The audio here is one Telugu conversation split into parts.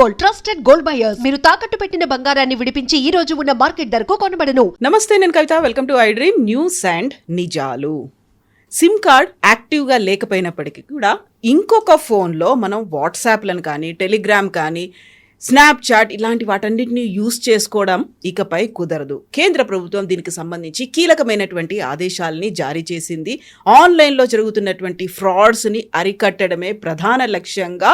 Gold, trusted gold buyers. మీరు తాకట్టు పెట్టిన బంగారాన్ని విడిపించి ఈ రోజు ఉన్న మార్కెట్ ధరకు కొనబడను. నమస్తే, నేను Kavitha. Welcome to I dream news and నిజాలు. సిమ్ కార్డ్ యాక్టివ్గా లేకపోయినప్పటికీ కూడా ఇంకొక ఫోన్లో మనం వాట్సాప్లను కానీ, టెలిగ్రామ్ కానీ, స్నాప్చాట్ ఇలాంటి వాటన్నిటిని యూజ్ చేసుకోవడం ఇకపై కుదరదు. కేంద్ర ప్రభుత్వం దీనికి సంబంధించి కీలకమైనటువంటి ఆదేశాలని జారీ చేసింది. ఆన్లైన్లో జరుగుతున్నటువంటి ఫ్రాడ్స్ని అరికట్టడమే ప్రధాన లక్ష్యంగా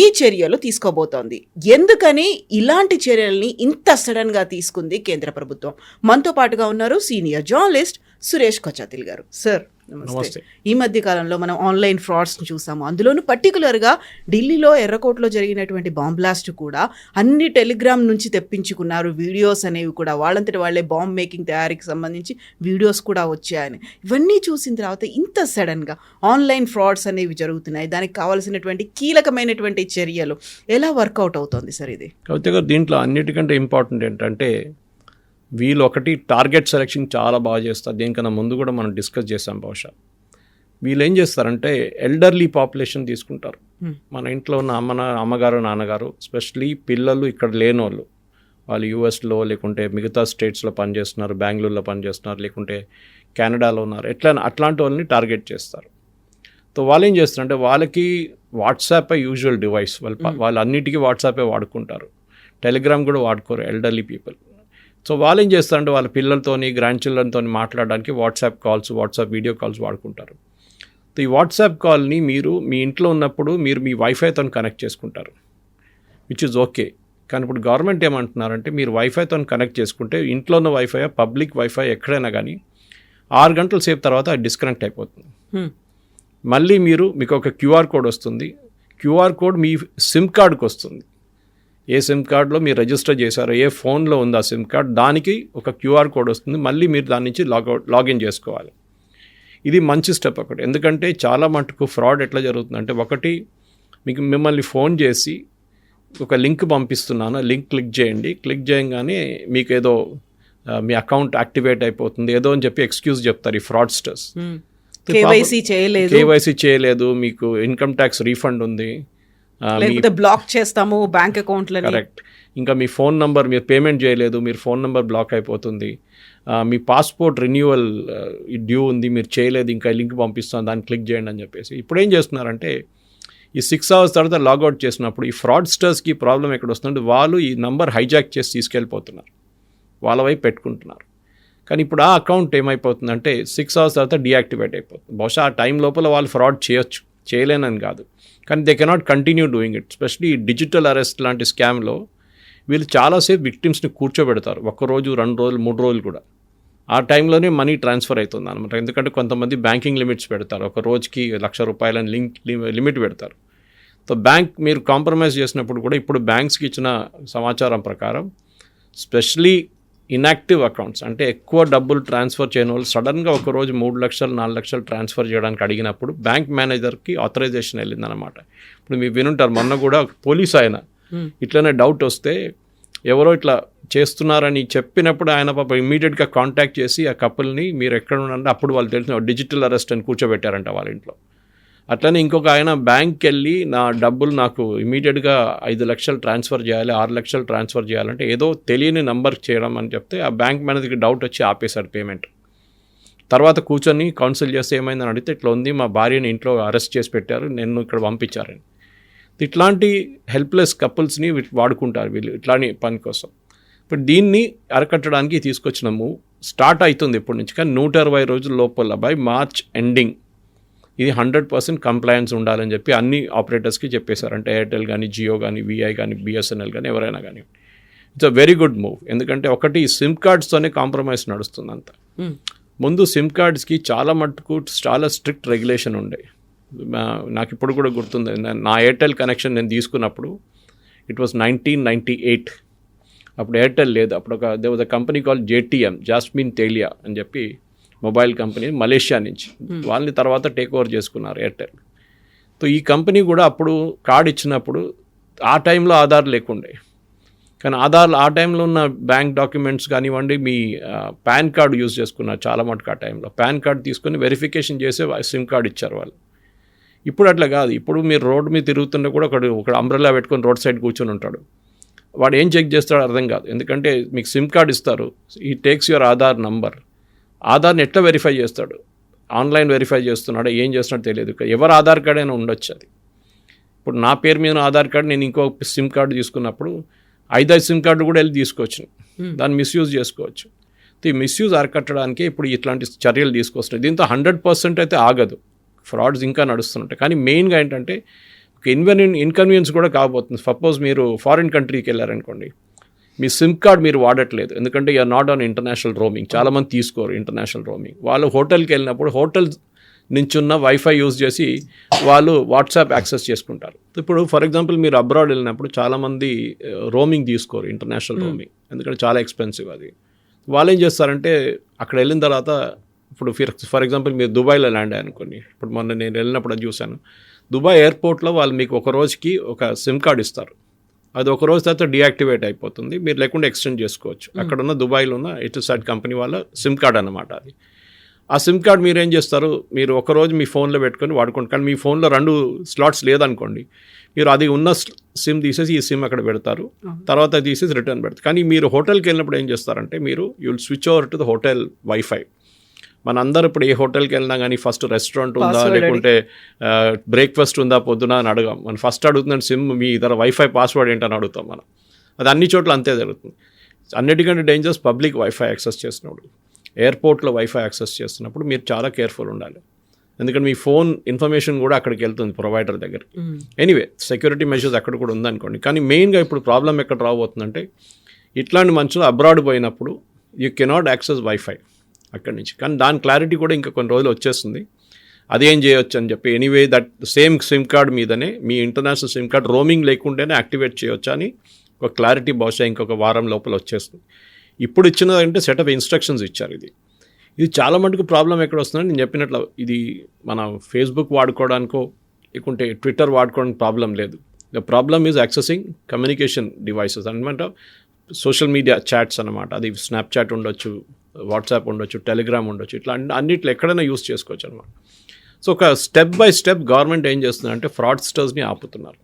ఈ చర్యలు తీసుకోబోతోంది. ఎందుకని ఇలాంటి చర్యల్ని ఇంత సడన్గా తీసుకుంది కేంద్ర ప్రభుత్వం? మనతో పాటుగా ఉన్నారు సీనియర్ జర్నలిస్ట్ సురేష్ కొచాతిల్ గారు. సార్ నమస్తే. ఈ మధ్య కాలంలో మనం ఆన్లైన్ ఫ్రాడ్స్ని చూసాము. అందులోనూ పర్టికులర్గా ఢిల్లీలో ఎర్రకోటలో జరిగినటువంటి బాంబ్ బ్లాస్ట్ కూడా అన్ని టెలిగ్రామ్ నుంచి తెప్పించుకున్నారు. వీడియోస్ అనేవి కూడా వాళ్ళంతటి వాళ్ళే బాంబ్ మేకింగ్ తయారీకి సంబంధించి వీడియోస్ కూడా వచ్చాయని. ఇవన్నీ చూసిన తర్వాత ఇంత సడన్గా ఆన్లైన్ ఫ్రాడ్స్ అనేవి జరుగుతున్నాయి. దానికి కావాల్సినటువంటి కీలకమైనటువంటి చర్యలు ఎలా వర్కౌట్ అవుతుంది సార్ ఇది? కవిత గారు, దీంట్లో అన్నిటికంటే ఇంపార్టెంట్ ఏంటంటే వీళ్ళు ఒకటి టార్గెట్ సెలెక్షన్ చాలా బాగా చేస్తారు. దీనికన్నా ముందు కూడా మనం డిస్కస్ చేసాం. బహుశా వీళ్ళు ఏం చేస్తారంటే ఎల్డర్లీ పాపులేషన్ తీసుకుంటారు. మన ఇంట్లో ఉన్న అమ్మగారు నాన్నగారు, స్పెషలీ పిల్లలు ఇక్కడ లేని వాళ్ళు యూఎస్లో లేకుంటే మిగతా స్టేట్స్లో పనిచేస్తున్నారు, బెంగళూరులో పనిచేస్తున్నారు, లేకుంటే కెనడాలో ఉన్నారు, అట్లాంటి వాళ్ళని టార్గెట్ చేస్తారు. సో వాళ్ళు ఏం చేస్తారంటే వాళ్ళకి వాట్సాపే యూజువల్ డివైస్. వాళ్ళు అన్నిటికీ వాట్సాపే వాడుకుంటారు. టెలిగ్రామ్ కూడా వాడుకోరు ఎల్డర్లీ పీపుల్. సో వాళ్ళు ఏం చేస్తారంటే వాళ్ళ పిల్లలతోని, గ్రాండ్ చిల్డ్రన్తో మాట్లాడడానికి WhatsApp calls, WhatsApp video calls వాడుకుంటారు. సో ఈ వాట్సాప్ కాల్ని మీరు మీ ఇంట్లో ఉన్నప్పుడు మీరు మీ వైఫైతో కనెక్ట్ చేసుకుంటారు, విచ్ ఇస్ ఓకే. కానీ ఇప్పుడు గవర్నమెంట్ ఏమంటున్నారంటే మీరు వైఫైతో కనెక్ట్ చేసుకుంటే ఇంట్లో ఉన్న వైఫై, పబ్లిక్ వైఫై ఎక్కడైనా కానీ 6 గంటల సేపు తర్వాత అది డిస్కనెక్ట్ అయిపోతుంది. మళ్ళీ మీకు ఒక క్యూఆర్ కోడ్ వస్తుంది. క్యూఆర్ కోడ్ మీ సిమ్ కార్డుకి వస్తుంది. ఏ సిమ్ కార్డులో మీరు రిజిస్టర్ చేశారో, ఏ ఫోన్లో ఉందో ఆ సిమ్ కార్డ్, దానికి ఒక క్యూఆర్ కోడ్ వస్తుంది. మళ్ళీ మీరు దాని నుంచి లాగిన్ చేసుకోవాలి. ఇది మంచి స్టెప్ ఒకటి. ఎందుకంటే చాలా మటుకు ఫ్రాడ్ ఎట్లా జరుగుతుందంటే, ఒకటి మిమ్మల్ని ఫోన్ చేసి ఒక లింక్ పంపిస్తున్నాను, లింక్ క్లిక్ చేయండి, క్లిక్ చేయగానే మీకు ఏదో మీ అకౌంట్ యాక్టివేట్ అయిపోతుంది ఏదో అని చెప్పి ఎక్స్క్యూజ్ చెప్తారు ఈ ఫ్రాడ్స్టర్స్. కేవైసీ చేయలేదు, మీకు ఇన్కమ్ ట్యాక్స్ రీఫండ్ ఉంది, బ్లాక్ చేస్తాము బ్యాంక్ అకౌంట్లో. కరెక్ట్. ఇంకా మీ ఫోన్ నంబర్ మీరు పేమెంట్ చేయలేదు, మీరు ఫోన్ నెంబర్ బ్లాక్ అయిపోతుంది. మీ పాస్పోర్ట్ రెన్యూవల్ డ్యూ ఉంది, మీరు చేయలేదు, ఇంకా లింక్ పంపిస్తాను, దాన్ని క్లిక్ చేయండి అని చెప్పేసి. ఇప్పుడు ఏం చేస్తున్నారంటే ఈ 6 hours తర్వాత లాగౌట్ చేసినప్పుడు ఈ ఫ్రాడ్స్టర్స్కి ప్రాబ్లం ఎక్కడ వస్తుందంటే వాళ్ళు ఈ నంబర్ హైజాక్ చేసి తీసుకెళ్ళిపోతున్నారు, వాళ్ళ వైపు పెట్టుకుంటున్నారు. కానీ ఇప్పుడు ఆ అకౌంట్ ఏమైపోతుందంటే 6 hours తర్వాత డీయాక్టివేట్ అయిపోతుంది. బహుశా ఆ టైం లోపల వాళ్ళు ఫ్రాడ్ చేయొచ్చు, చేయలేనని కాదు, కానీ they cannot continue doing it. Especially digital arrest లాంటి స్కామ్లో వీళ్ళు చాలాసేపు విక్టిమ్స్ని కూర్చోబెడతారు, 1 రోజు 2 రోజులు 3 రోజులు కూడా. ఆ టైంలోనే మనీ ట్రాన్స్ఫర్ అవుతుంది అనమాట. ఎందుకంటే కొంతమంది బ్యాంకింగ్ లిమిట్స్ పెడతారు, 1 రోజుకి ₹1,00,000 లిమిట్ పెడతారు. సో బ్యాంక్ మీరు కాంప్రమైజ్ చేసినప్పుడు కూడా ఇప్పుడు బ్యాంక్స్కి ఇచ్చిన సమాచారం ప్రకారం స్పెషలీ ఇన్యాక్టివ్ అకౌంట్స్ అంటే ఎక్కువ డబ్బులు ట్రాన్స్ఫర్ చేయని వాళ్ళు సడన్గా ఒకరోజు 3 లక్షలు 4 లక్షలు ట్రాన్స్ఫర్ చేయడానికి అడిగినప్పుడు బ్యాంక్ మేనేజర్కి ఆథరైజేషన్ వెళ్ళిందనమాట. ఇప్పుడు మీరు వినుంటారు, మొన్న కూడా పోలీస్ ఆయన ఇట్లనే డౌట్ వస్తే ఎవరో ఇట్లా చేస్తున్నారని చెప్పినప్పుడు ఆయన పాప ఇమీడియట్గా కాంటాక్ట్ చేసి ఆ కపుల్ని మీరు ఎక్కడ ఉన్నారంటే అప్పుడు వాళ్ళు తెలిసిన డిజిటల్ అరెస్ట్ అని కూర్చోబెట్టారంట వాళ్ళ ఇంట్లో. అట్లనే ఇంకొక ఆయన బ్యాంక్కి వెళ్ళి నా డబ్బులు నాకు ఇమీడియట్గా 5 లక్షలు ట్రాన్స్ఫర్ చేయాలి, 6 లక్షలు ట్రాన్స్ఫర్ చేయాలంటే ఏదో తెలియని నంబర్ చేయడం అని చెప్తే ఆ బ్యాంక్ మేనేజర్కి డౌట్ వచ్చి ఆపేశాడు పేమెంట్. తర్వాత కూర్చొని కౌన్సిల్ చేస్తే ఏమైందని అడిగితే ఇట్లా ఉంది, మా భార్యని ఇంట్లో అరెస్ట్ చేసి పెట్టారు, నేను ఇక్కడ పంపించారని. ఇట్లాంటి హెల్ప్లెస్ కపుల్స్ని వాడుకుంటారు వీళ్ళు ఇట్లాంటి పని కోసం. ఇప్పుడు దీన్ని అరకట్టడానికి తీసుకొచ్చిన మూవ్ స్టార్ట్ అవుతుంది ఇప్పటి నుంచి. కానీ 120 రోజుల లోపల బై మార్చ్ ఎండింగ్ ఇది 100% కంప్లయన్స్ ఉండాలని చెప్పి అన్ని ఆపరేటర్స్కి చెప్పేశారు. అంటే ఎయిర్టెల్ కానీ, జియో కానీ, విఐ కానీ, బిఎస్ఎన్ఎల్ కానీ, ఎవరైనా కానీ. It's a very good move. ఎందుకంటే ఒకటి సిమ్ కార్డ్స్తోనే కాంప్రమైజ్ నడుస్తుంది అంతా. ముందు సిమ్ కార్డ్స్కి చాలా మటుకు చాలా స్ట్రిక్ట్ రెగ్యులేషన్ ఉండే. నాకు ఇప్పుడు కూడా గుర్తుంది, నా ఎయిర్టెల్ కనెక్షన్ నేను తీసుకున్నప్పుడు ఇట్ వాస్ 1998. అప్పుడు ఎయిర్టెల్ లేదు. అప్పుడు they was a company call JTM, Jasmine Telia అని చెప్పి మొబైల్ కంపెనీ మలేషియా నుంచి. వాళ్ళని తర్వాత టేక్ ఓవర్ చేసుకున్నారు ఎయిర్టెల్. సో ఈ కంపెనీ కూడా అప్పుడు కార్డు ఇచ్చినప్పుడు ఆ టైంలో ఆధార్ లేకుండే, కానీ ఆ టైంలో ఉన్న బ్యాంక్ డాక్యుమెంట్స్ కానివ్వండి, మీ పాన్ కార్డు యూజ్ చేసుకున్నారు చాలా మటుకు. ఆ టైంలో పాన్ కార్డు తీసుకొని వెరిఫికేషన్ చేసే సిమ్ కార్డు ఇచ్చారు వాళ్ళు. ఇప్పుడు అట్లా కాదు. ఇప్పుడు మీరు రోడ్డు మీద తిరుగుతుంటే కూడా ఒక అంబ్రెల్లా పెట్టుకొని రోడ్ సైడ్ కూర్చొని ఉంటాడు. వాడు ఏం చెక్ చేస్తాడో అర్థం కాదు. ఎందుకంటే మీకు సిమ్ కార్డ్ ఇస్తారు, ఈ టేక్స్ యువర్ ఆధార్ నంబర్. ఆధార్ని ఎట్లా వెరిఫై చేస్తాడు? ఆన్లైన్ వెరిఫై చేస్తున్నాడో ఏం చేస్తున్నాడో తెలియదు. ఎవరు ఆధార్ కార్డ్ అయినా ఉండొచ్చు అది. ఇప్పుడు నా పేరు మీద ఆధార్ కార్డు, నేను ఇంకో సిమ్ కార్డు తీసుకున్నప్పుడు 5 సిమ్ కార్డు కూడా వెళ్ళి తీసుకోవచ్చు. దాన్ని మిస్యూజ్ చేసుకోవచ్చు. ఈ మిస్యూజ్ అరికట్టడానికి ఇప్పుడు ఇట్లాంటి చర్యలు తీసుకొస్తున్నాయి. దీంతో 100% అయితే ఆగదు, ఫ్రాడ్స్ ఇంకా నడుస్తుంటాయి. కానీ మెయిన్గా ఏంటంటే ఒక ఇన్కన్వీనియన్స్ కూడా కాబోతుంది. సపోజ్ మీరు ఫారిన్ కంట్రీకి వెళ్ళారనుకోండి, మీ సిమ్ కార్డ్ మీరు వాడట్లేదు, ఎందుకంటే you're not on international roaming. చాలామంది తీసుకోరు ఇంటర్నేషనల్ రోమింగ్. వాళ్ళు హోటల్కి వెళ్ళినప్పుడు హోటల్ నుంచి ఉన్న వైఫై యూజ్ చేసి వాళ్ళు వాట్సాప్ యాక్సెస్ చేసుకుంటారు. ఇప్పుడు ఫర్ ఎగ్జాంపుల్ మీరు అబ్రాడ్ వెళ్ళినప్పుడు చాలామంది రోమింగ్ తీసుకోరు, ఇంటర్నేషనల్ రోమింగ్, ఎందుకంటే చాలా ఎక్స్పెన్సివ్ అది. వాళ్ళు ఏం చేస్తారంటే అక్కడ వెళ్ళిన తర్వాత, ఇప్పుడు ఫర్ ఎగ్జాంపుల్ మీరు దుబాయ్లో ల్యాండ్ అయ్యారనుకోండి, ఇప్పుడు మొన్న నేను వెళ్ళినప్పుడు అది చూశాను. దుబాయ్ ఎయిర్పోర్ట్లో వాళ్ళు మీకు ఒక రోజుకి ఒక సిమ్ కార్డ్ ఇస్తారు. అది ఒక రోజు తర్వాత డీయాక్టివేట్ అయిపోతుంది, మీరు లేకుండా ఎక్స్టెండ్ చేసుకోవచ్చు. అక్కడ ఉన్న దుబాయ్లో ఉన్న ఎటిసాట్ కంపెనీ వాళ్ళ సిమ్ కార్డ్ అన్నమాట అది. ఆ సిమ్ కార్డ్ మీరు ఏం చేస్తారు, మీరు ఒకరోజు మీ ఫోన్లో పెట్టుకొని వాడుకోండి. కానీ మీ ఫోన్లో 2 స్లాట్స్ లేదనుకోండి, మీరు అది ఉన్న సిమ్ తీసేసి ఈ సిమ్ అక్కడ పెడతారు, తర్వాత తీసేసి రిటర్న్ పెడతారు. కానీ మీరు హోటల్కి వెళ్ళినప్పుడు ఏం చేస్తారంటే మీరు will switch over to the hotel wifi. మన అందరూ ఇప్పుడు ఏ హోటల్కి వెళ్ళినా కానీ ఫస్ట్ రెస్టారెంట్ ఉందా, లేకుంటే బ్రేక్ఫాస్ట్ ఉందా పొద్దున అని అడగాం. మనం ఫస్ట్ అడుగుతున్నాడు సిమ్ మీ ఇతర వైఫై పాస్వర్డ్ ఏంటని అడుగుతాం మనం. అది అన్ని చోట్ల అంతే జరుగుతుంది. అన్నిటికంటే డేంజరస్ పబ్లిక్ వైఫై యాక్సెస్ చేసినప్పుడు. ఎయిర్పోర్ట్లో వైఫై యాక్సెస్ చేస్తున్నప్పుడు మీరు చాలా కేర్ఫుల్ ఉండాలి, ఎందుకంటే మీ ఫోన్ ఇన్ఫర్మేషన్ కూడా అక్కడికి వెళ్తుంది ప్రొవైడర్ దగ్గరికి. ఎనీవే సెక్యూరిటీ మెజర్స్ అక్కడ కూడా ఉందనుకోండి. కానీ మెయిన్గా ఇప్పుడు ప్రాబ్లం ఎక్కడ రాబోతుందంటే, ఇట్లాంటి మనుషులు అబ్రాడ్ పోయినప్పుడు యూ కెనాట్ యాక్సెస్ వైఫై అక్కడి నుంచి. కానీ దాని క్లారిటీ కూడా ఇంకా కొన్ని రోజులు వచ్చేస్తుంది, అదేం చేయొచ్చు అని చెప్పి. Anyway that same SIM card మీదనే మీ ఇంటర్నేషనల్ సిమ్ కార్డ్ రోమింగ్ లేకుండానే యాక్టివేట్ చేయొచ్చు అని ఒక క్లారిటీ బహుశా ఇంకొక వారం లోపల వచ్చేస్తుంది. ఇప్పుడు ఇచ్చినదంటే సెట్ ఆఫ్ ఇన్స్ట్రక్షన్స్ ఇచ్చారు. ఇది చాలా మటుకు ప్రాబ్లం ఎక్కడ వస్తుందని నేను చెప్పినట్లు, ఇది మన ఫేస్బుక్ వాడుకోవడానికో లేకుంటే ట్విట్టర్ వాడుకోవడానికి ప్రాబ్లం లేదు. The problem is accessing communication devices అనమాట, సోషల్ మీడియా చాట్స్ అనమాట. అది స్నాప్చాట్ ఉండొచ్చు, వాట్సాప్ ఉండొచ్చు, టెలిగ్రామ్ ఉండొచ్చు, ఇట్లా అన్నిట్లో ఎక్కడైనా యూస్ చేసుకోవచ్చు అనమాట. సో ఒక స్టెప్ బై స్టెప్ గవర్నమెంట్ ఏం చేస్తుందంటే ఫ్రాడ్స్టర్స్ని ఆపుతున్నారు.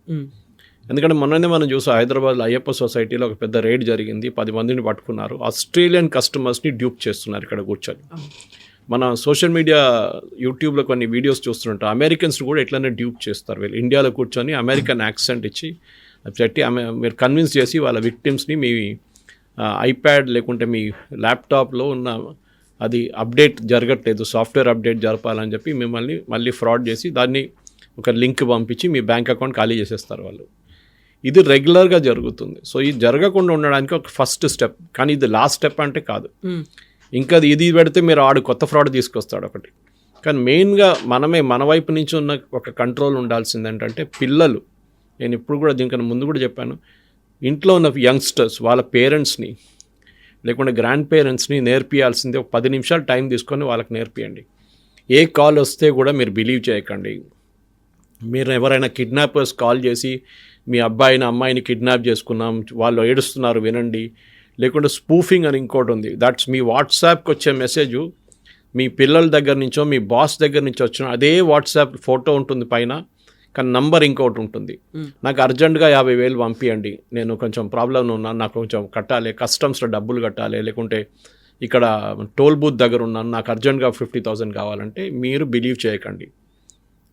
ఎందుకంటే మొన్ననే మనం చూసాం, హైదరాబాద్లో అయ్యప్ప సొసైటీలో ఒక పెద్ద రేడ్ జరిగింది, 10 మందిని పట్టుకున్నారు. ఆస్ట్రేలియన్ కస్టమర్స్ని డ్యూప్ చేస్తున్నారు ఇక్కడ కూర్చొని. మన సోషల్ మీడియా యూట్యూబ్లో కొన్ని వీడియోస్ చూస్తుంటాం, అమెరికన్స్ కూడా ఎట్లనే డ్యూప్ చేస్తారు. వీళ్ళు ఇండియాలో కూర్చొని అమెరికన్ యాక్సెంట్ ఇచ్చి పెట్టి మీరు కన్విన్స్ చేసి వాళ్ళ విక్టిమ్స్ని మీ ఐప్యాడ్ లేకుంటే మీ ల్యాప్టాప్లో ఉన్న అది అప్డేట్ జరగట్లేదు, సాఫ్ట్వేర్ అప్డేట్ జరపాలని చెప్పి మిమ్మల్ని మళ్ళీ ఫ్రాడ్ చేసి దాన్ని ఒక లింక్ పంపించి మీ బ్యాంక్ అకౌంట్ ఖాళీ చేసేస్తారు వాళ్ళు. ఇది రెగ్యులర్గా జరుగుతుంది. సో ఇది జరగకుండా ఉండడానికి ఒక ఫస్ట్ స్టెప్, కానీ ఇది లాస్ట్ స్టెప్ అంటే కాదు. ఇంకా ఇది పెడితే మీరు కొత్త ఫ్రాడ్ తీసుకొస్తాడు ఒకటి. కానీ మెయిన్గా మన వైపు నుంచి ఉన్న ఒక కంట్రోల్ ఉండాల్సింది ఏంటంటే పిల్లలు. నేను ఇప్పుడు కూడా దీనికన్నా ముందు కూడా చెప్పాను, ఇంట్లో ఉన్న యంగ్స్టర్స్ వాళ్ళ పేరెంట్స్ని లేకుంటే గ్రాండ్ పేరెంట్స్ని నేర్పియాల్సింది ఒక 10 నిమిషాలు టైం తీసుకొని వాళ్ళకి నేర్పియండి. ఏ కాల్ వస్తే కూడా మీరు బిలీవ్ చేయకండి. మీరు ఎవరైనా కిడ్నాపర్స్ కాల్ చేసి మీ అమ్మాయిని కిడ్నాప్ చేసుకున్నాం, వాళ్ళు ఏడుస్తున్నారు వినండి, లేకుంటే స్పూఫింగ్ అని ఇంకోటి ఉంది. దట్స్ మీ వాట్సాప్కి వచ్చే మెసేజ్ మీ పిల్లల దగ్గర నుంచో మీ బాస్ దగ్గర నుంచి వచ్చిన అదే వాట్సాప్ ఫోటో ఉంటుంది పైన, కానీ నంబర్ ఇంకోటి ఉంటుంది. నాకు అర్జెంటుగా 50,000 పంపియండి, నేను కొంచెం ప్రాబ్లం ఉన్నాను, నాకు కొంచెం కట్టాలి, కస్టమ్స్లో డబ్బులు కట్టాలి, లేకుంటే ఇక్కడ టోల్ బూత్ దగ్గర ఉన్నాను, నాకు అర్జెంటుగా 50,000 కావాలంటే మీరు బిలీవ్ చేయకండి.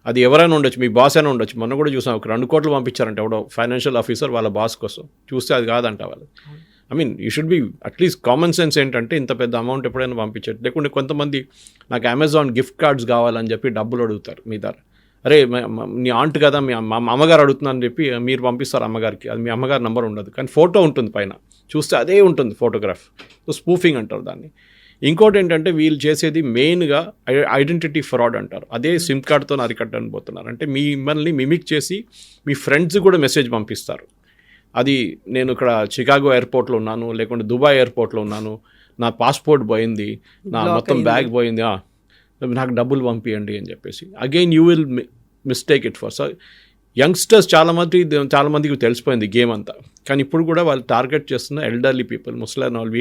అది ఎవరైనా ఉండొచ్చు, మీ బాస్ అయినా ఉండొచ్చు. మొన్న కూడా చూసాం, ఒక 2 కోట్లు పంపించారంటే ఎవడో ఫైనాన్షియల్ ఆఫీసర్ వాళ్ళ బాస్ కోసం. చూస్తే అది కాదంట వాళ్ళు. You should be at least common sense ఏంటంటే ఇంత పెద్ద అమౌంట్ ఎప్పుడైనా పంపించట్టు. లేకుంటే కొంతమంది నాకు అమెజాన్ గిఫ్ట్ కార్డ్స్ కావాలని చెప్పి డబ్బులు అడుగుతారు మీ దగ్గర. అరే నీ ఆంట్ కదా, మీ అమ్మగారు అడుగుతున్నారని చెప్పి మీరు పంపిస్తారు అమ్మగారికి. అది మీ అమ్మగారి నెంబర్ ఉండదు, కానీ ఫోటో ఉంటుంది పైన, చూస్తే అదే ఉంటుంది ఫోటోగ్రాఫ్. సో స్పూఫింగ్ అంటారు దాన్ని. ఇంకోటి ఏంటంటే వీళ్ళు చేసేది మెయిన్గా ఐడెంటిటీ ఫ్రాడ్ అంటారు. అదే సిమ్ కార్డ్తో అరికట్టబోతున్నారు. అంటే మిమ్మల్ని మిమిక్ చేసి మీ ఫ్రెండ్స్ కూడా మెసేజ్ పంపిస్తారు. అది నేను ఇక్కడ చికాగో ఎయిర్పోర్ట్లో ఉన్నాను, లేకుంటే దుబాయ్ ఎయిర్పోర్ట్లో ఉన్నాను, నా పాస్పోర్ట్ పోయింది, నా మొత్తం బ్యాగ్ పోయింది, నాకు డబ్బులు పంపియండి అని చెప్పేసి. Again you will mistake it for. So youngsters చాలామందికి తెలిసిపోయింది గేమ్ అంతా. కానీ ఇప్పుడు కూడా వాళ్ళు టార్గెట్ చేస్తున్న ఎల్డర్లీ పీపుల్, ముసలైన వాళ్ళు,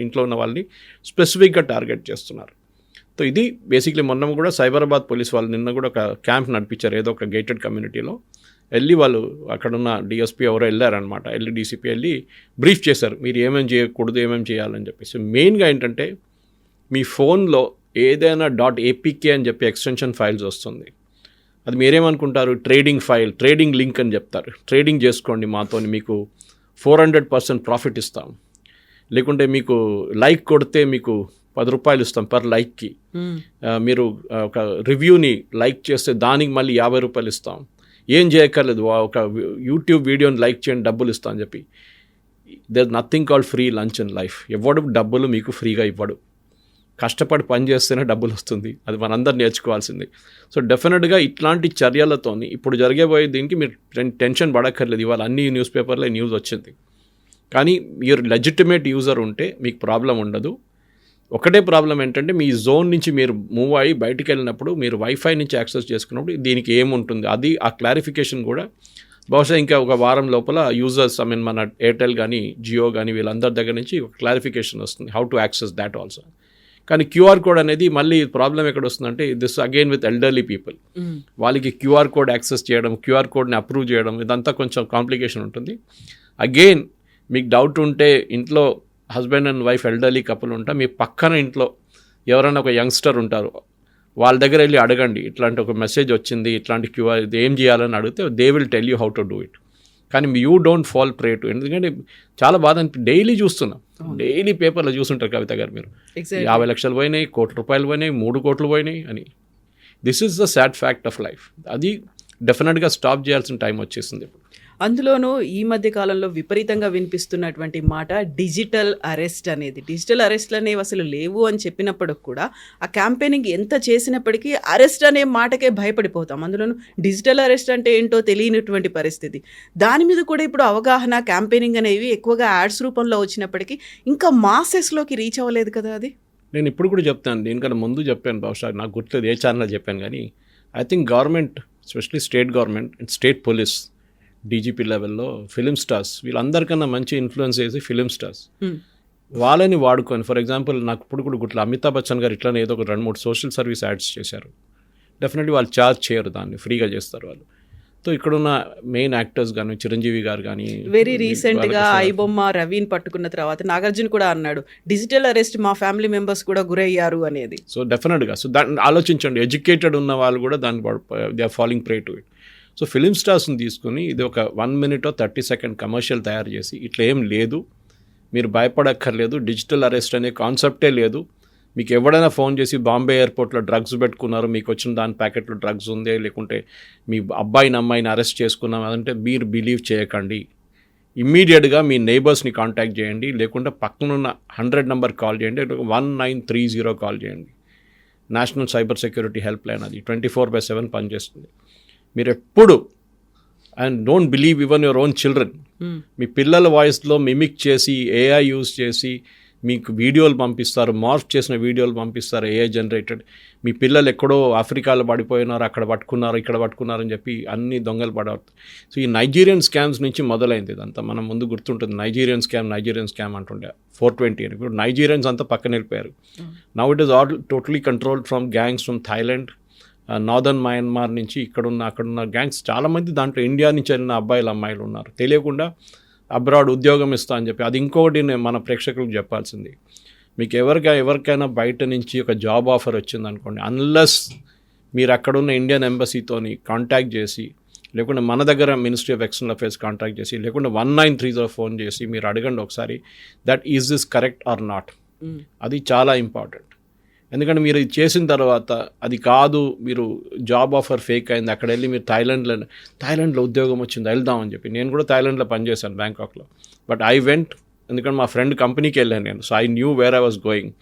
ఇంట్లో ఉన్న వాళ్ళని స్పెసిఫిక్గా టార్గెట్ చేస్తున్నారు. సో ఇది బేసిక్లీ మొన్న కూడా సైబరాబాద్ పోలీస్ వాళ్ళు నిన్న కూడా ఒక క్యాంప్ నడిపించారు ఏదో ఒక గేటెడ్ కమ్యూనిటీలో. వెళ్ళి వాళ్ళు అక్కడున్న డిఎస్పీ ఎవరో వెళ్ళారనమాట, వెళ్ళి డీసీపీ వెళ్ళి బ్రీఫ్ చేశారు మీరు ఏమేమి చేయకూడదు ఏమేమి చేయాలని చెప్పేసి. మెయిన్గా ఏంటంటే మీ ఫోన్లో ఏదైనా .apk అని చెప్పి ఎక్స్టెన్షన్ ఫైల్స్ వస్తుంది. అది మీరేమనుకుంటారు, ట్రేడింగ్ ఫైల్, ట్రేడింగ్ లింక్ అని చెప్తారు. ట్రేడింగ్ చేసుకోండి మాతో, మీకు 400% ప్రాఫిట్ ఇస్తాం, లేకుంటే మీకు లైక్ కొడితే మీకు 10 రూపాయలు ఇస్తాం పర్ లైక్కి, మీరు ఒక రివ్యూని లైక్ చేస్తే దానికి మళ్ళీ 50 రూపాయలు ఇస్తాం, ఏం చేయక్కర్లేదు ఒక యూట్యూబ్ వీడియోని లైక్ చేయండి డబ్బులు ఇస్తాం అని చెప్పి. There nothing called free lunch in life. ఎవడు డబ్బులు మీకు ఫ్రీగా ఇవ్వడు, కష్టపడి పని చేస్తేనే డబ్బులు వస్తుంది. అది మనందరూ నేర్చుకోవాల్సింది. సో డెఫినెట్గా ఇట్లాంటి చర్యలతో ఇప్పుడు జరిగేపోయే దీనికి మీరు టెన్షన్ పడక్కర్లేదు. ఇవాళ అన్ని న్యూస్ పేపర్లో న్యూస్ వచ్చింది. కానీ మీరు లెజిటిమేట్ యూజర్ ఉంటే మీకు ప్రాబ్లం ఉండదు. ఒకటే ప్రాబ్లం ఏంటంటే మీ జోన్ నుంచి మీరు మూవ్ అయ్యి బయటికి వెళ్ళినప్పుడు మీరు వైఫై నుంచి యాక్సెస్ చేసుకున్నప్పుడు దీనికి ఏముంటుంది, అది ఆ క్లారిఫికేషన్ కూడా బహుశా ఇంకా ఒక వారం లోపల యూజర్స్ మన ఎయిర్టెల్ కానీ జియో కానీ వీళ్ళందరి దగ్గర నుంచి ఒక క్లారిఫికేషన్ వస్తుంది how to access that also. కానీ క్యూఆర్ కోడ్ అనేది మళ్ళీ ప్రాబ్లం ఎక్కడ వస్తుందంటే this again with elderly people. వాళ్ళకి క్యూఆర్ కోడ్ యాక్సెస్ చేయడం, క్యూఆర్ కోడ్ని అప్రూవ్ చేయడం, ఇదంతా కొంచెం కాంప్లికేషన్ ఉంటుంది. అగైన్ మీకు డౌట్ ఉంటే ఇంట్లో husband and wife elderly couple ఉంటా, మీ పక్కన ఇంట్లో ఎవరైనా ఒక యంగ్స్టర్ ఉంటారు, వాళ్ళ దగ్గర వెళ్ళి అడగండి ఇట్లాంటి ఒక మెసేజ్ వచ్చింది, ఇట్లాంటి క్యూఆర్ ఇది ఏం చేయాలని అడిగితే they will tell you how to do it. కానీ you don't fall prey to. ఎందుకంటే చాలా బాధ డైలీ చూస్తున్నాం, డైలీ పేపర్లో చూస్తుంటారు కవిత గారు మీరు 50 లక్షలు పోయినాయి, ₹1 కోటి పోయినాయి, 3 కోట్లు పోయినాయి అని. This is the sad fact of life. అది డెఫినెట్గా స్టాప్ చేయాల్సిన టైం వచ్చేసింది ఇప్పుడు. అందులోనూ ఈ మధ్య కాలంలో విపరీతంగా వినిపిస్తున్నటువంటి మాట డిజిటల్ అరెస్ట్ అనేది. డిజిటల్ అరెస్ట్లు అనేవి అసలు లేవు అని చెప్పినప్పటికి కూడా ఆ క్యాంపెయినింగ్ ఎంత చేసినప్పటికీ అరెస్ట్ అనే మాటకే భయపడిపోతాం. అందులోనూ డిజిటల్ అరెస్ట్ అంటే ఏంటో తెలియనటువంటి పరిస్థితి. దాని మీద కూడా ఇప్పుడు అవగాహన, క్యాంపెయినింగ్ అనేవి ఎక్కువగా యాడ్స్ రూపంలో వచ్చినప్పటికీ ఇంకా మాసెస్లోకి రీచ్ అవ్వలేదు కదా. అది నేను ఇప్పుడు కూడా చెప్తాను, దీనికన్నా ముందు చెప్పాను, బహుశా నాకు గుర్తులేదు ఏ ఛానల్లో చెప్పాను. కానీ I think government, especially state government and state police DGP లెవెల్లో ఫిలిం స్టార్స్ వీళ్ళందరికన్నా మంచి ఇన్ఫ్లుయెన్స్ చేసి ఫిలిం స్టార్స్ వాళ్ళని వాడుకొని, ఫర్ ఎగ్జాంపుల్ నాకు ఇప్పుడు కూడా గుర్తులు అమితాబ్ బచ్చన్ గారు ఇట్లానే ఏదో ఒక 2-3 సోషల్ సర్వీస్ యాడ్స్ చేశారు. డెఫినెట్లీ వాళ్ళు ఛార్జ్ చేయరు, దాన్ని ఫ్రీగా చేస్తారు వాళ్ళు. సో ఇక్కడున్న మెయిన్ యాక్టర్స్ కానీ చిరంజీవి గారు కానీ వెరీ రీసెంట్గా ఐబొమ్మ రవిని పట్టుకున్న తర్వాత నాగార్జున కూడా అన్నాడు డిజిటల్ అరెస్ట్ మా ఫ్యామిలీ మెంబర్స్ కూడా గురయ్యారు అనేది. సో డెఫినెట్గా సో దాన్ని ఆలోచించండి, ఎడ్యుకేటెడ్ ఉన్న వాళ్ళు కూడా దాన్ని they are following prey to it. So film స్టార్స్ని తీసుకుని ఇది ఒక 1 minute or 30 second కమర్షియల్ తయారు చేసి ఇట్లా ఏం లేదు, మీరు భయపడక్కర్లేదు, డిజిటల్ అరెస్ట్ అనే కాన్సెప్టే లేదు, మీకు ఎవడైనా ఫోన్ చేసి బాంబే ఎయిర్పోర్ట్లో డ్రగ్స్ పెట్టుకున్నారు, మీకు వచ్చిన దాని ప్యాకెట్లో డ్రగ్స్ ఉంది, లేకుంటే మీ అబ్బాయిని అమ్మాయిని అరెస్ట్ చేసుకున్నాం అదంటే మీరు బిలీవ్ చేయకండి. ఇమ్మీడియట్గా మీ నైబర్స్ని కాంటాక్ట్ చేయండి, లేకుంటే పక్కనున్న 100 నెంబర్ కాల్ చేయండి, 1930 కాల్ చేయండి. National cyber security helpline అది 24/7 పనిచేస్తుంది. మీరు ఎప్పుడు and don't believe even your own children. మీ పిల్లల వాయిస్లో మిమిక్ చేసి ఏఐ యూజ్ చేసి మీకు వీడియోలు పంపిస్తారు, మార్ఫ్ చేసిన వీడియోలు పంపిస్తారు ఏఐ జనరేటెడ్. మీ పిల్లలు ఎక్కడో ఆఫ్రికాలో పడిపోయినారు, అక్కడ పట్టుకున్నారు, ఇక్కడ పట్టుకున్నారని చెప్పి అన్ని దొంగలు పడవచ్చు. సో ఈ నైజీరియన్ స్కామ్స్ నుంచి మొదలైంది ఇదంతా. మనం ముందు గుర్తుంటుంది నైజీరియన్ స్కామ్ అంటుండే 420 అని. ఇప్పుడు నైజీరియన్స్ అంతా పక్కన వెళ్ళిపోయారు. Now it is all totally controlled from gangs from Thailand, northern Myanmar నుంచి అక్కడున్న గ్యాంగ్స్ చాలామంది దాంట్లో ఇండియా నుంచి వెళ్ళిన అబ్బాయిలు అమ్మాయిలు ఉన్నారు. తెలియకుండా అబ్రాడ్ ఉద్యోగం ఇస్తా అని చెప్పి. అది ఇంకోటి నేను మన ప్రేక్షకులకు చెప్పాల్సింది, మీకు ఎవరికైనా బయట నుంచి ఒక జాబ్ ఆఫర్ వచ్చింది అనుకోండి, అన్లెస్ మీరు అక్కడున్న ఇండియన్ ఎంబసీతోని కాంటాక్ట్ చేసి, లేకుంటే మన దగ్గర ministry of external affairs contact చేసి, లేకుంటే 1930 ఫోన్ చేసి మీరు అడగండి ఒకసారి that is this correct or not. అది చాలా ఇంపార్టెంట్. ఎందుకంటే మీరు ఇది చేసిన తర్వాత అది కాదు, మీరు జాబ్ ఆఫర్ ఫేక్ అయింది, అక్కడ వెళ్ళి మీరు థాయిలాండ్లో ఉద్యోగం వచ్చింది వెళ్దామని చెప్పి. నేను కూడా థాయిలాండ్లో పనిచేశాను బ్యాంకాక్లో. బట్ ఐ వెంట్, ఎందుకంటే మా ఫ్రెండ్ కంపెనీకి వెళ్ళాను నేను. So I knew where I was going.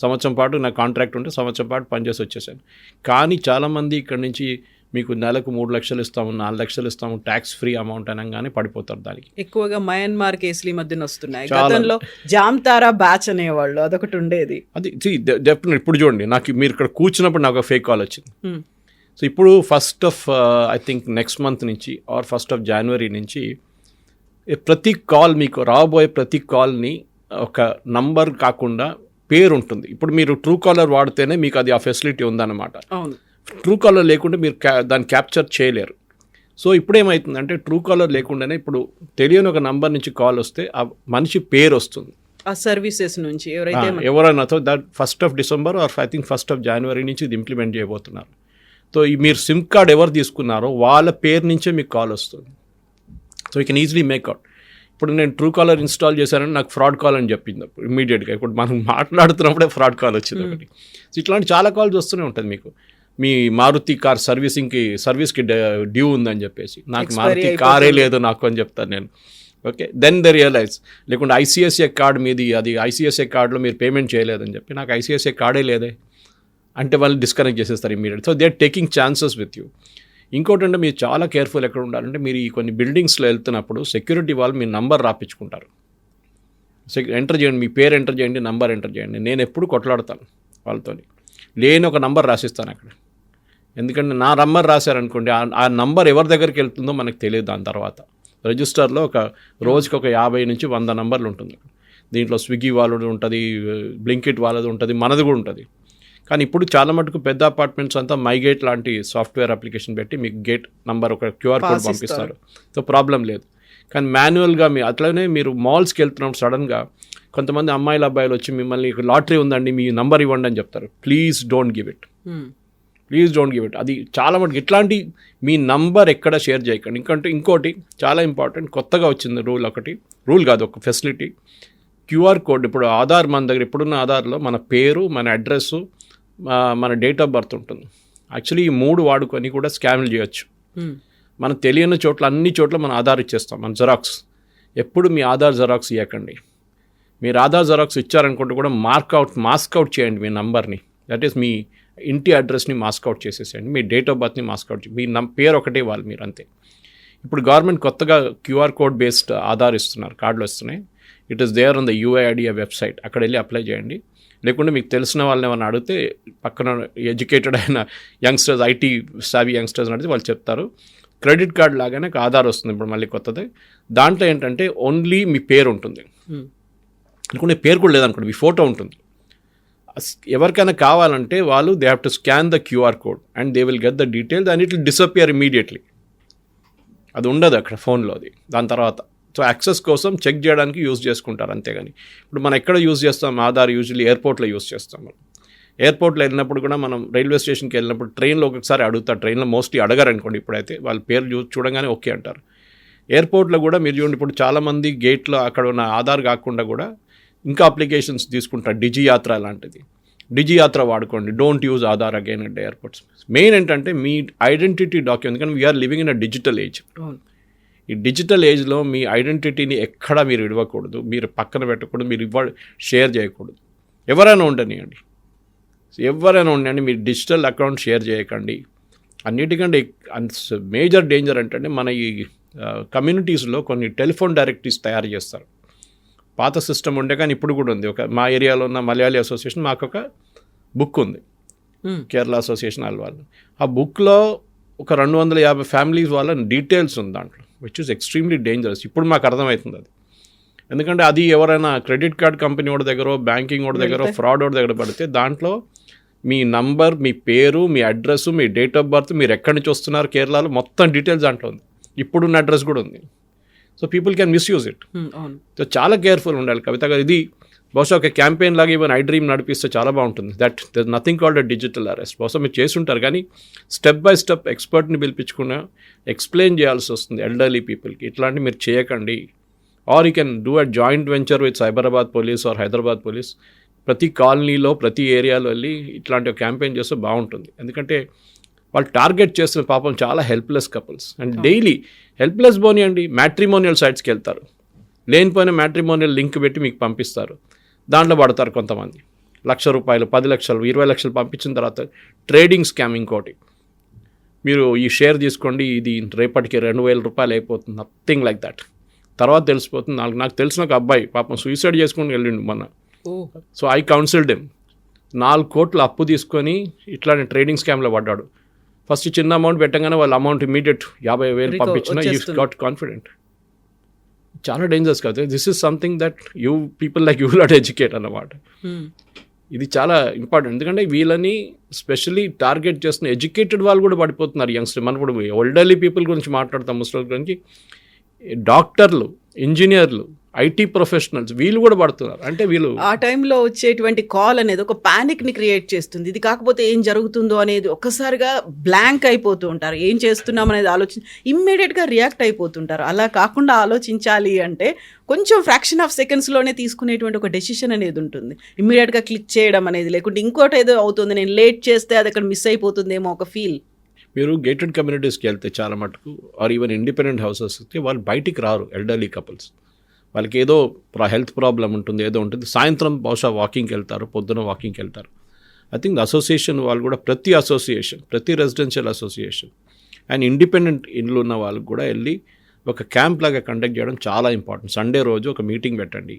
సంవత్సరం పాటు నా కాంట్రాక్ట్ ఉంటే సంవత్సరం పాటు పనిచేసి వచ్చేసాను. కానీ చాలామంది ఇక్కడ నుంచి మీకు నెలకు 3 లక్షలు ఇస్తాము, 4 లక్షలు ఇస్తాము, ట్యాక్స్ ఫ్రీ అమౌంట్ అనగానే పడిపోతారు దానికి. ఎక్కువగా మయన్మార్ కేసులు ఈ మధ్యన వస్తున్నాయి. గతంలో జామ్తారా బ్యాచ్ అనేవాళ్ళు, అదొకటి ఉండేది. అది డెఫినెట్. ఇప్పుడు చూడండి, నాకు మీరు ఇక్కడ కూర్చున్నప్పుడు నాకు ఒక ఫేక్ కాల్ వచ్చింది. సో ఇప్పుడు 1st of I think next month నుంచి ఆర్ 1st of January నుంచి ప్రతి కాల్, మీకు రాబోయే ప్రతి కాల్ని ఒక నంబర్ కాకుండా పేరు ఉంటుంది. ఇప్పుడు మీరు ట్రూ కాలర్ వాడితేనే మీకు అది ఆ ఫెసిలిటీ ఉందన్నమాట. అవును. ట్రూ కాలర్ లేకుంటే మీరు దాన్ని క్యాప్చర్ చేయలేరు. సో ఇప్పుడు ఏమవుతుందంటే ట్రూ కాలర్ లేకుండానే ఇప్పుడు తెలియని ఒక నంబర్ నుంచి కాల్ వస్తే ఆ మనిషి పేరు వస్తుంది ఆ సర్వీసెస్ నుంచి ఎవరైనా. So that 1st of December or I think 1st of January నుంచి ఇది ఇంప్లిమెంట్ చేయబోతున్నారు. సో మీరు సిమ్ కార్డ్ ఎవరు తీసుకున్నారో వాళ్ళ పేరు నుంచే మీకు కాల్ వస్తుంది. So you can easily make out. ఇప్పుడు నేను ట్రూ కాలర్ ఇన్స్టాల్ చేశానని నాకు ఫ్రాడ్ కాల్ అని చెప్పింది అప్పుడు ఇమీడియట్గా. ఇప్పుడు మనం మాట్లాడుతున్నప్పుడే ఫ్రాడ్ కాల్ వచ్చింది ఒకటి. సో ఇట్లాంటి చాలా కాల్స్ వస్తూనే ఉంటుంది మీకు. మీ మారుతి కార్ సర్వీస్కి డ్యూ ఉందని చెప్పేసి, నాకు మారుతి కారే లేదు నాకు అని చెప్తాను నేను. Okay, then the realize. లేకుంటే ఐసిఐసిఐ కార్డ్ మీది, అది ఐసిఐసిఐ కార్డులో మీరు పేమెంట్ చేయలేదని చెప్పి, నాకు ఐసిఐసిఐ కార్డే లేదే అంటే వాళ్ళు డిస్కనెక్ట్ చేసేస్తారు immediate. So they are taking chances with you. ఇంకోటి అంటే మీరు చాలా కేర్ఫుల్ ఎక్కడ ఉండాలంటే, మీరు ఈ కొన్ని బిల్డింగ్స్లో వెళ్తున్నప్పుడు సెక్యూరిటీ వాళ్ళు మీ నంబర్ రాపించుకుంటారు. ఎంటర్ చేయండి, మీ పేరు ఎంటర్ చేయండి, నంబర్ ఎంటర్ చేయండి. నేను ఎప్పుడు కొట్లాడతాను వాళ్ళతో, లేని ఒక నంబర్ రాసిస్తాను అక్కడ. ఎందుకంటే నా నంబర్ రాశారనుకోండి, ఆ నంబర్ ఎవరి దగ్గరికి వెళ్తుందో మనకు తెలియదు. దాని తర్వాత రిజిస్టర్లో ఒక రోజుకి ఒక 50 నుంచి 100 నంబర్లు ఉంటుంది. దీంట్లో స్విగ్గీ వాళ్ళది ఉంటుంది, బ్లింకిట్ వాళ్ళది ఉంటుంది, మనది కూడా ఉంటుంది. కానీ ఇప్పుడు చాలా మటుకు పెద్ద అపార్ట్మెంట్స్ అంతా మైగేట్ లాంటి సాఫ్ట్వేర్ అప్లికేషన్ పెట్టి మీకు గేట్ నంబర్ ఒక క్యూఆర్ కోడ్ పంపిస్తారు. సో ప్రాబ్లం లేదు. కానీ మాన్యువల్గా అట్లనే మీరు మాల్స్కి వెళ్తున్నప్పుడు సడన్గా కొంతమంది అమ్మాయిలు అబ్బాయిలు వచ్చి మిమ్మల్ని లాటరీ ఉందండి మీ నంబర్ ఇవ్వండి అని చెప్తారు. Please don't give it. అది చాలా మటుకు ఇట్లాంటి మీ నంబర్ ఎక్కడ షేర్ చేయకండి. ఇంకోటి చాలా ఇంపార్టెంట్, కొత్తగా వచ్చింది రూల్ కాదు, ఒక ఫెసిలిటీ. QR code. ఇప్పుడు ఆధార్ మన దగ్గర ఇప్పుడున్న ఆధార్లో మన పేరు, మన అడ్రస్సు, మన డేట్ ఆఫ్ బర్త్ ఉంటుంది. యాక్చువల్లీ ఈ 3 వాడుకొని కూడా స్కామ్లు చేయొచ్చు. మనం తెలియని చోట్ల, అన్ని చోట్ల మన ఆధార్ ఇచ్చేస్తాం. మన జెరాక్స్ ఎప్పుడు మీ ఆధార్ జెరాక్స్ ఇవ్వకండి. మీరు ఆధార్ జెరాక్స్ ఇచ్చారనుకుంటే కూడా మాస్క్ అవుట్ చేయండి మీ నంబర్ని. దట్ ఈస్ మీ ఇంటి అడ్రస్ని మాస్క్ అవుట్ చేసేసేయండి, మీ డేట్ ఆఫ్ బర్త్ని మాస్క్ అవుట్ చేయండి. మీ పేరు ఒకటే ఇవ్వాలి మీరు, అంతే. ఇప్పుడు గవర్నమెంట్ కొత్తగా క్యూఆర్ కోడ్ బేస్డ్ ఆధార్ ఇస్తున్నారు, కార్డులు వస్తున్నాయి. It is there on the UID website. అక్కడ వెళ్ళి అప్లై చేయండి. లేకుంటే మీకు తెలిసిన వాళ్ళని ఏమైనా అడిగితే, పక్కన ఎడ్యుకేటెడ్ అయిన యంగ్స్టర్స్, ఐటీ సావి యంగ్స్టర్స్ అడిగితే వాళ్ళు చెప్తారు. క్రెడిట్ కార్డ్ లాగానే ఆధార్ వస్తుంది ఇప్పుడు మళ్ళీ కొత్తది. దాంట్లో ఏంటంటే ఓన్లీ మీ పేరు ఉంటుంది, లేకుంటే పేరు కూడా లేదనుకోండి, మీ ఫోటో ఉంటుంది. ఎవరికైనా కావాలంటే వాళ్ళు they have to scan the QR code and they will get the details and it will disappear immediately. అది ఉండదు అక్కడ ఫోన్లో అది. దాని తర్వాత సో యాక్సెస్ కోసం చెక్ చేయడానికి యూజ్ చేసుకుంటారు, అంతేగాని ఇప్పుడు మనం ఎక్కడ యూజ్ చేస్తాం ఆధార్? యూజువల్లీ ఎయిర్పోర్ట్లో యూజ్ చేస్తాం. మనం ఎయిర్పోర్ట్లో వెళ్ళినప్పుడు కూడా, మనం రైల్వే స్టేషన్కి వెళ్ళినప్పుడు, ట్రైన్లో ఒకసారి అడుగుతారు. ట్రైన్లో మోస్ట్లీ అడగరు అనుకోండి, ఇప్పుడైతే వాళ్ళ పేరు చూడగానే ఓకే అంటారు. ఎయిర్పోర్ట్లో కూడా మీరు చూడండి, ఇప్పుడు చాలామంది గేట్లో అక్కడ ఉన్న ఆధార్ కాకుండా కూడా ఇంకా అప్లికేషన్స్ తీసుకుంటారు, డిజియాత్ర లాంటిది. డిజియాత్ర వాడుకోండి, don't use Aadhaar again at airports. Main ఏంటంటే మీ ఐడెంటిటీ డాక్యుమెంట్, ఎందుకంటే we're living in a digital age. ఈ డిజిటల్ ఏజ్లో మీ ఐడెంటిటీని ఎక్కడా మీరు ఇవ్వకూడదు, మీరు పక్కన పెట్టకూడదు, మీరు షేర్ చేయకూడదు. ఎవరైనా ఉండనియండి, మీరు డిజిటల్ అకౌంట్ షేర్ చేయకండి. అన్నిటికంటే మేజర్ డేంజర్ అంటే మన ఈ కమ్యూనిటీస్లో కొన్ని టెలిఫోన్ డైరెక్టరీస్ తయారు చేస్తారు. పాత సిస్టమ్ ఉండే, కానీ ఇప్పుడు కూడా ఉంది. మా ఏరియాలో ఉన్న మలయాళీ అసోసియేషన్ మాకు ఒక బుక్ ఉంది, కేరళ అసోసియేషన్ వాళ్ళు. ఆ బుక్లో ఒక 250 ఫ్యామిలీస్ వాళ్ళ డీటెయిల్స్ ఉంది దాంట్లో, విచ్ ఈస్ ఎక్స్ట్రీమ్లీ డేంజరస్. ఇప్పుడు మాకు అర్థమవుతుంది అది. ఎందుకంటే అది ఎవరైనా క్రెడిట్ కార్డ్ కంపెనీ వాడి దగ్గర, బ్యాంకింగ్ వాడి దగ్గర, ఫ్రాడ్ వాడి దగ్గర పడితే దాంట్లో మీ నంబర్, మీ పేరు, మీ అడ్రస్, మీ డేట్ ఆఫ్ బర్త్, మీరు ఎక్కడి నుంచి వస్తున్నారు కేరళలో, మొత్తం డీటెయిల్స్ దాంట్లో ఉంది. ఇప్పుడున్న అడ్రస్ కూడా ఉంది. So people can misuse it. So చాలా కేర్ఫుల్ ఉండాలి కవిత గారు. ఇది బహుశా ఒక క్యాంపెయిన్ లాగా ఈవెన్ iDream నడిపిస్తే చాలా బాగుంటుంది. That there nothing called a digital arrest. బహుశా మీరు చేసి ఉంటారు, కానీ స్టెప్ బై స్టెప్ ఎక్స్పర్ట్ని పిలిపించుకున్న ఎక్స్ప్లెయిన్ చేయాల్సి వస్తుంది ఎల్డర్లీ పీపుల్కి. ఇట్లాంటివి మీరు చేయకండి. Or you can do a joint venture with Cyberabad police or Hyderabad police. ప్రతి కాలనీలో, ప్రతి ఏరియాలో వెళ్ళి ఇట్లాంటి ఒక క్యాంపెయిన్ చేస్తే బాగుంటుంది. ఎందుకంటే వాళ్ళు టార్గెట్ చేస్తున్న పాపం చాలా helpless couples. And daily helpless పోనీయండి, మ్యాట్రిమోనియల్ సైట్స్కి వెళ్తారు, లేనిపోయిన మ్యాట్రిమోనియల్ లింక్ పెట్టి మీకు పంపిస్తారు. దాంట్లో పడతారు కొంతమంది. ₹1,00,000, 10 లక్షలు, 20 లక్షలు పంపించిన తర్వాత ట్రేడింగ్ స్కామ్ ఇంకోటి. మీరు ఈ షేర్ తీసుకోండి, ఇది రేపటికి ₹2,000 అయిపోతుంది. Nothing like that. తర్వాత తెలిసిపోతుంది. నాకు తెలిసిన ఒక అబ్బాయి పాపం సూసైడ్ చేసుకుని వెళ్ళిండు మొన్న. So I counselled him. 4 కోట్లు అప్పు తీసుకొని ఇట్లాంటి ట్రేడింగ్ స్కామ్లో పడ్డాడు. ఫస్ట్ చిన్న అమౌంట్ పెట్టగానే వాళ్ళ అమౌంట్ ఇమీడియట్ 50,000 పంపించిన. You got confident. చాలా డేంజరస్ కాదు. This is something that you people like you not educate అన్నమాట. ఇది చాలా ఇంపార్టెంట్, ఎందుకంటే వీళ్ళని స్పెషల్లీ టార్గెట్ చేస్తున్న ఎడ్యుకేటెడ్ వాళ్ళు కూడా పడిపోతున్నారు. యంగ్స్టర్ మనం కూడా ఓల్డర్లీ పీపుల్ గురించి మాట్లాడతాం, ముస్లిం గురించి, డాక్టర్లు, ఇంజనీర్లు, ఐటీ ప్రొఫెషనల్స్ వీళ్ళు కూడా పడుతున్నారు. అంటే వీళ్ళు ఆ టైంలో వచ్చేటువంటి కాల్ అనేది ఒక ప్యానిక్ని క్రియేట్ చేస్తుంది. ఇది కాకపోతే ఏం జరుగుతుందో అనేది ఒక్కసారిగా బ్లాంక్ అయిపోతూ ఉంటారు. ఏం చేస్తున్నాం అనేది ఇమ్మీడియట్గా రియాక్ట్ అయిపోతుంటారు. అలా కాకుండా ఆలోచించాలి అంటే కొంచెం ఫ్రాక్షన్ ఆఫ్ సెకండ్స్లోనే తీసుకునేటువంటి ఒక డెసిషన్ అనేది ఉంటుంది. ఇమ్మీడియట్గా క్లిక్ చేయడం అనేది, లేకుంటే ఇంకోటి ఏదో అవుతుంది, నేను లేట్ చేస్తే అది అక్కడ మిస్ అయిపోతుందేమో ఒక ఫీల్. మీరు గేటెడ్ కమ్యూనిటీస్కి వెళ్తే చాలా మటుకు ఆర్ ఈవెన్ ఇండిపెండెంట్ హౌసెస్కి వాళ్ళు బయటికి రారు. ఎల్డర్లీ కపుల్స్ వాళ్ళకి ఏదో హెల్త్ ప్రాబ్లం ఉంటుంది, ఏదో ఉంటుంది, సాయంత్రం బహుశా వాకింగ్కి వెళ్తారు, పొద్దున వాకింగ్కి వెళ్తారు. ఐ థింక్ అసోసియేషన్ వాళ్ళు కూడా ప్రతి రెసిడెన్షియల్ అసోసియేషన్ అండ్ ఇండిపెండెంట్ ఇండ్లు ఉన్న వాళ్ళకి కూడా వెళ్ళి ఒక క్యాంప్ లాగా కండక్ట్ చేయడం చాలా ఇంపార్టెంట్. సండే రోజు ఒక మీటింగ్ పెట్టండి,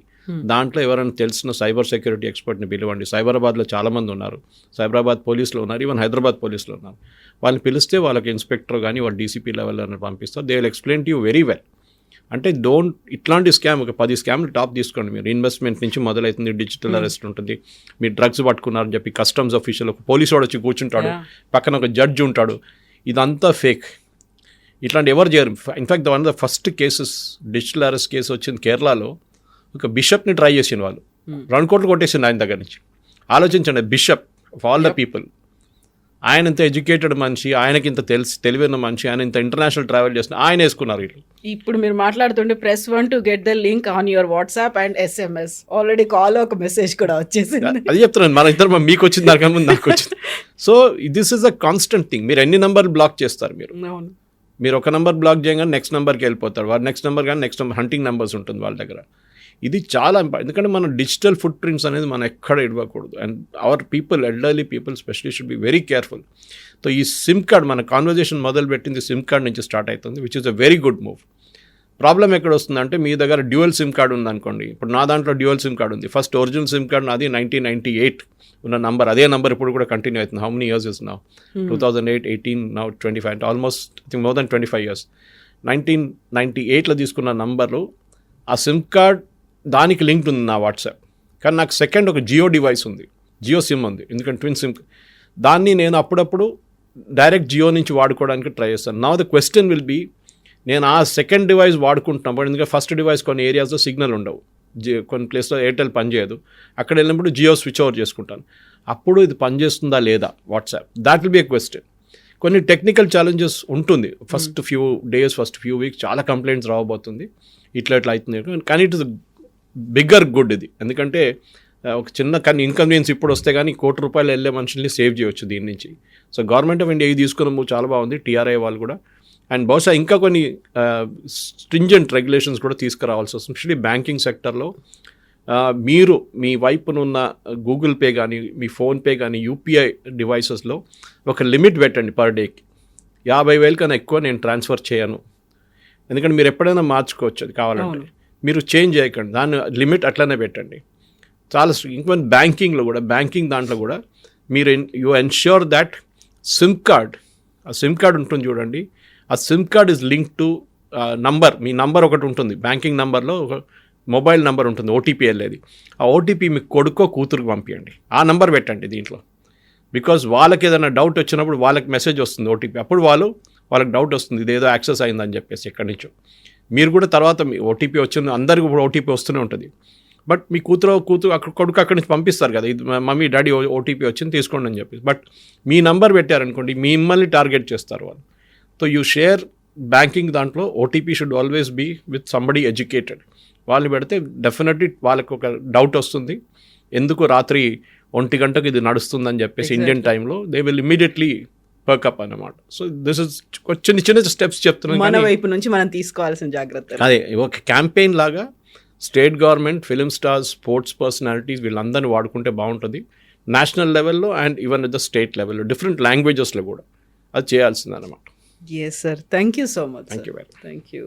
దాంట్లో ఎవరైనా తెలిసిన సైబర్ సెక్యూరిటీ ఎక్స్పర్ట్ని పిలవండి. సైబరాబాద్లో చాలామంది ఉన్నారు, సైబరాబాద్ పోలీసులో ఉన్నారు, ఈవెన్ హైదరాబాద్ పోలీసులో ఉన్నారు. వాళ్ళని పిలిస్తే వాళ్ళకి ఇన్స్పెక్టర్ కానీ వాళ్ళు డీసీపీ లెవెల్ అని పంపిస్తారు. They will explain to you very well. అంటే ఇట్లాంటి స్కామ్ ఒక 10 స్కామ్లు టాప్ తీసుకోండి మీరు. ఇన్వెస్ట్మెంట్ నుంచి మొదలవుతుంది, డిజిటల్ అరెస్ట్ ఉంటుంది, మీరు డ్రగ్స్ పట్టుకున్నారని చెప్పి కస్టమ్స్ ఆఫీషియల్ ఒక పోలీసు వాడు వచ్చి కూర్చుంటాడు, పక్కన ఒక జడ్జి ఉంటాడు, ఇదంతా ఫేక్. ఇట్లాంటి ఎవరు చేయరు. In fact one of the first cases digital arrest case వచ్చింది కేరళలో. ఒక బిషప్ని ట్రై చేసిన వాళ్ళు 2 కోట్లు కొట్టేసింది ఆయన దగ్గర నుంచి. ఆలోచించండి, bishop of all the people, ఆయన ఇంత ఎడ్యుకేటెడ్ మనిషి, ఆయనకి ఇంత తెలివైన మనిషి, ఆయన ఇంత ఇంటర్నేషనల్ ట్రావెల్ చేసిన ఆయన వేసుకున్నారు వీళ్ళు. ఇప్పుడు మీరు మాట్లాడుతుంటే press 1 to get the link on your WhatsApp and SMS. Already call ఒక మెసేజ్ కూడా వచ్చేసింది. అది చెప్తున్నాను, మన ఇద్దరు మీకు వచ్చింది దానికన్నా ముందు నాకు వచ్చింది. So this is a constant thing. మీరు ఎన్ని నెంబర్లు బ్లాక్ చేస్తారు? మీరు ఒక నెంబర్ బ్లాక్ చేయగానే నెక్స్ట్ నెంబర్కి వెళ్ళిపోతారు. వాడు నెక్స్ట్ నెంబర్ కానీ నెక్స్ట్ నెంబర్ హంటింగ్ నెంబర్స్ ఉంటుంది వాళ్ళ దగ్గర. ఇది చాలా ఇంపార్టెంట్, ఎందుకంటే మన డిజిటల్ ఫుట్ ప్రింట్స్ అనేది మనం ఎక్కడ ఇవ్వకూడదు. And our people, elderly people especially should be very careful. So ఈ సిమ్ కార్డ్, మన కాన్వర్జేషన్ మొదలుపెట్టింది సిమ్ కార్డ్ నుంచి స్టార్ట్ అవుతుంది, which is a very good move. Problem ఎక్కడ వస్తుందంటే, మీ దగ్గర డ్యూయల్ సిమ్ కార్డ్ ఉందనుకోండి. ఇప్పుడు నా దాంట్లో డ్యూయల్ సిమ్ కార్డ్ ఉంది. ఫస్ట్ ఒరిజినల్ సిమ్ కార్డ్ నాది 1998 ఉన్న నంబర్, అదే నెంబర్ ఇప్పుడు కూడా కంటిన్యూ అవుతుంది. How many years is now? 2008, 18, now 25, almost I think more than 25 years. 1998లో తీసుకున్న నంబరు, ఆ సిమ్ కార్డ్ దానికి లింక్డ్ ఉంది నా వాట్సాప్. కానీ నాకు సెకండ్ ఒక జియో డివైస్ ఉంది, జియో సిమ్ ఉంది, ఎందుకంటే ట్విన్ సిమ్. దాన్ని నేను అప్పుడప్పుడు డైరెక్ట్ జియో నుంచి వాడుకోవడానికి ట్రై చేస్తాను. Now the question will be, నేను ఆ సెకండ్ డివైస్ వాడుకుంటున్నప్పుడు, ఎందుకంటే ఫస్ట్ డివైస్ కొన్ని ఏరియాస్లో సిగ్నల్ ఉండవు, కొన్ని ప్లేస్లో ఎయిర్టెల్ పనిచేయదు, అక్కడ వెళ్ళినప్పుడు జియో స్విచ్ ఓవర్ చేసుకుంటాను. అప్పుడు ఇది పనిచేస్తుందా లేదా WhatsApp, that will be a question. కొన్ని టెక్నికల్ ఛాలెంజెస్ ఉంటుంది. First few days, first few weeks చాలా కంప్లైంట్స్ రావబోతుంది, ఇట్లా అవుతుంది. కానీ ఇట్ ఇస్ బిగ్గర్ గుడ్ ఇది, ఎందుకంటే ఒక చిన్న కానీ ఇన్కన్వీనియన్స్ ఇప్పుడు వస్తే కానీ ₹1,00,00,000 వెళ్ళే మనుషుల్ని సేవ్ చేయవచ్చు దీని నుంచి. సో గవర్నమెంట్ ఆఫ్ ఇండియా ఇది తీసుకున్న చాలా బాగుంది, TRI వాళ్ళు కూడా. అండ్ బహుశా ఇంకా కొన్ని స్ట్రింజెంట్ రెగ్యులేషన్స్ కూడా తీసుకురావాల్సి వస్తుంది, ఎస్పెషల్లీ బ్యాంకింగ్ సెక్టర్లో. మీరు మీ వైపునున్న గూగుల్ పే కానీ, మీ ఫోన్పే కానీ, UPI డివైసెస్లో ఒక లిమిట్ పెట్టండి పర్ డేకి. 50,000 కన్నా ఎక్కువ నేను ట్రాన్స్ఫర్ చేయను, ఎందుకంటే మీరు ఎప్పుడైనా మార్చుకోవచ్చు అది కావాలంటే. మీరు చేంజ్ చేయకండి, దాన్ని లిమిట్ అట్లనే పెట్టండి. చాలా ఇంకా బ్యాంకింగ్లో కూడా, బ్యాంకింగ్ దాంట్లో కూడా మీరు you ensure that SIM card, ఆ సిమ్ కార్డ్ ఉంటుంది చూడండి, ఆ SIM card is link to number. Me number ఒకటి ఉంటుంది, బ్యాంకింగ్ నంబర్లో ఒక మొబైల్ నెంబర్ ఉంటుంది, OTP వెళ్ళేది. ఆ OTP మీ కొడుకో కూతురుకు పంపించండి, ఆ నెంబర్ పెట్టండి దీంట్లో. బికాజ్ వాళ్ళకి ఏదైనా డౌట్ వచ్చినప్పుడు వాళ్ళకి మెసేజ్ వస్తుంది OTP, అప్పుడు వాళ్ళకి డౌట్ వస్తుంది ఇదేదో యాక్సెస్ అయిందని చెప్పేసి ఎక్కడి నుంచో. మీరు కూడా తర్వాత మీ OTP వచ్చింది, అందరికీ కూడా OTP వస్తూనే ఉంటుంది. బట్ మీ కూతురు అక్కడ కొడుకు అక్కడి నుంచి పంపిస్తారు కదా, ఇది మమ్మీ డాడీ OTP వచ్చింది తీసుకోండి అని చెప్పి. బట్ మీ నంబర్ పెట్టారనుకోండి, మిమ్మల్ని టార్గెట్ చేస్తారు వాళ్ళు. సో యూ షేర్ బ్యాంకింగ్ దాంట్లో OTP should always be with somebody educated. వాళ్ళు పెడితే డెఫినెట్లీ వాళ్ళకి ఒక డౌట్ వస్తుంది, ఎందుకు రాత్రి 1 గంటకు ఇది నడుస్తుందని చెప్పేసి ఇండియన్ టైంలో దే విల్ ఇమీడియట్లీ పర్కప్ అన్నమాట. సో దిస్ ఇస్ చిన్న చిన్న స్టెప్స్ చెప్తున్నాను, మన వైపు నుంచి మనం తీసుకోవాల్సిన జాగ్రత్త. అదే ఒక క్యాంపెయిన్ లాగా state government, film stars, sports personalities వీళ్ళందరినీ వాడుకుంటే బాగుంటుంది. నేషనల్ లెవెల్లో and even at the state లెవెల్లో, డిఫరెంట్ లాంగ్వేజెస్లో కూడా అది చేయాల్సిందన్నమాట. Yes, sir. Thank you so much. Thank you very much. Thank you.